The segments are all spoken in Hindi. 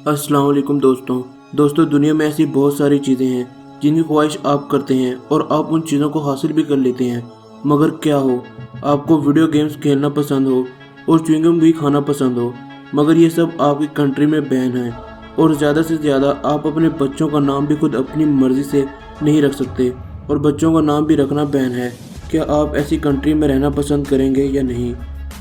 अस्सलाम वालेकुम दोस्तों दुनिया में ऐसी बहुत सारी चीज़ें हैं जिनकी ख्वाहिश आप करते हैं और आप उन चीज़ों को हासिल भी कर लेते हैं। मगर क्या हो, आपको वीडियो गेम्स खेलना पसंद हो और च्युइंगम भी खाना पसंद हो, मगर ये सब आपकी कंट्री में बैन है और ज़्यादा से ज़्यादा आप अपने बच्चों का नाम भी खुद अपनी मर्ज़ी से नहीं रख सकते और बच्चों का नाम भी रखना बैन है। क्या आप ऐसी कंट्री में रहना पसंद करेंगे या नहीं?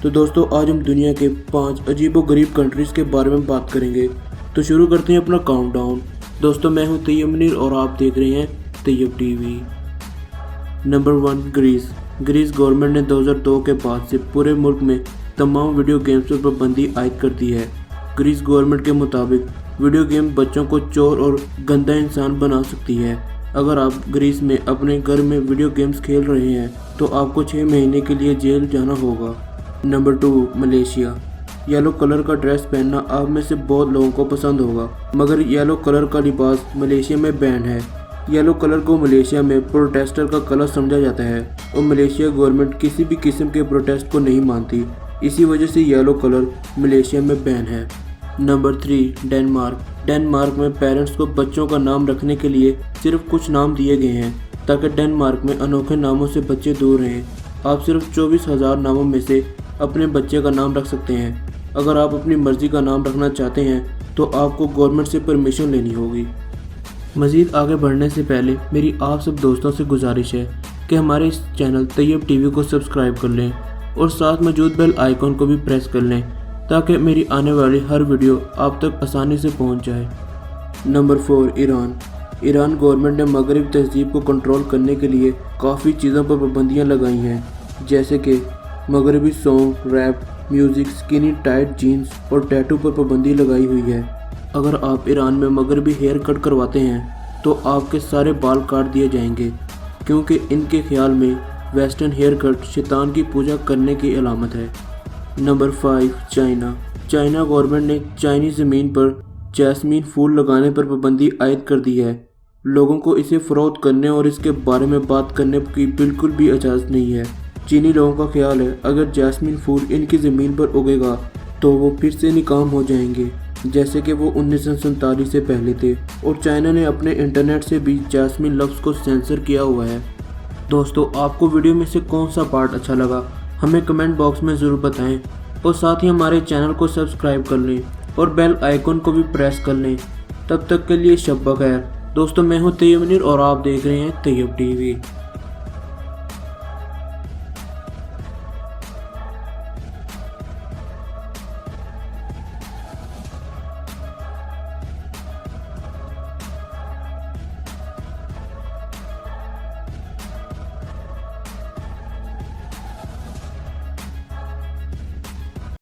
तो दोस्तों, आज हम दुनिया के 5 अजीबो-गरीब कंट्रीज़ के बारे में बात करेंगे। तो शुरू करते हैं अपना काउंटडाउन। दोस्तों, मैं हूं तैयब मुनीर और आप देख रहे हैं Tayyab TV. Number 1, Greece. Greece government ने 2002 के बाद से पूरे मुल्क में तमाम वीडियो गेम्स पर पाबंदी आयद कर दी है। ग्रीस गवर्नमेंट के मुताबिक वीडियो गेम बच्चों को चोर और गंदा इंसान बना सकती है। अगर आप ग्रीस में अपने घर में वीडियो गेम्स खेल रहे हैं तो आपको 6 महीने के लिए जेल जाना होगा। Number 2, Malaysia. येलो कलर का ड्रेस पहनना आप में से बहुत लोगों को पसंद होगा, मगर येलो कलर का लिबास मलेशिया में बैन है। येलो कलर को मलेशिया में प्रोटेस्टर का कलर समझा जाता है और मलेशिया गवर्नमेंट किसी भी किस्म के प्रोटेस्ट को नहीं मानती। इसी वजह से येलो कलर मलेशिया में बैन है। Number 3, Denmark. डेनमार्क में पेरेंट्स को बच्चों का नाम रखने के लिए सिर्फ कुछ नाम दिए गए हैं ताकि डेनमार्क में अनोखे नामों से बच्चे दूर रहें। आप सिर्फ 24,000 नामों में से अपने बच्चे का नाम रख सकते हैं। अगर आप अपनी मर्ज़ी का नाम रखना चाहते हैं तो आपको गवर्नमेंट से परमिशन लेनी होगी। मज़ीद आगे बढ़ने से पहले मेरी आप सब दोस्तों से गुजारिश है कि हमारे इस चैनल तैयब टीवी को सब्सक्राइब कर लें और साथ मौजूद बेल आइकॉन को भी प्रेस कर लें ताकि मेरी आने वाली हर वीडियो आप तक आसानी से पहुंच जाए। Number 4, Iran. ईरान गवर्नमेंट ने मगरबी तहजीब को कंट्रोल करने के लिए काफ़ी चीज़ों पर पाबंदियाँ लगाई हैं, जैसे कि मगरबी song, rap music, skinny tight jeans और टैटू पर पाबंदी लगाई हुई है। अगर आप ईरान में मगरबी हेयर कट करवाते हैं तो आपके सारे बाल काट दिए जाएंगे, क्योंकि इनके ख्याल में वेस्टर्न हेयर कट शैतान की पूजा करने की अलामत है। Number 5, China. चाइना गवर्नमेंट ने चाइनीज़ ज़मीन पर जैस्मीन फूल लगाने पर पाबंदी आयद कर दी है। लोगों को इसे फ़रोख्त करने और इसके बारे में बात करने की बिल्कुल भी इजाज़त नहीं है। चीनी लोगों का ख्याल है अगर जैस्मीन फूल इनकी ज़मीन पर उगेगा तो वो फिर से नाकाम हो जाएंगे, जैसे कि वो 1947 से पहले थे। और चाइना ने अपने इंटरनेट से भी जैस्मीन लफ्ज़ को सेंसर किया हुआ है। दोस्तों, आपको वीडियो में से कौन सा पार्ट अच्छा लगा हमें कमेंट बॉक्स में ज़रूर बताएं और साथ ही हमारे चैनल को सब्सक्राइब कर लें और बेल आइकन को भी प्रेस कर लें। तब तक के लिए शब बखैर। दोस्तों, मैं हूँ तैयब मुनीर और आप देख रहे हैं तैयब टीवी।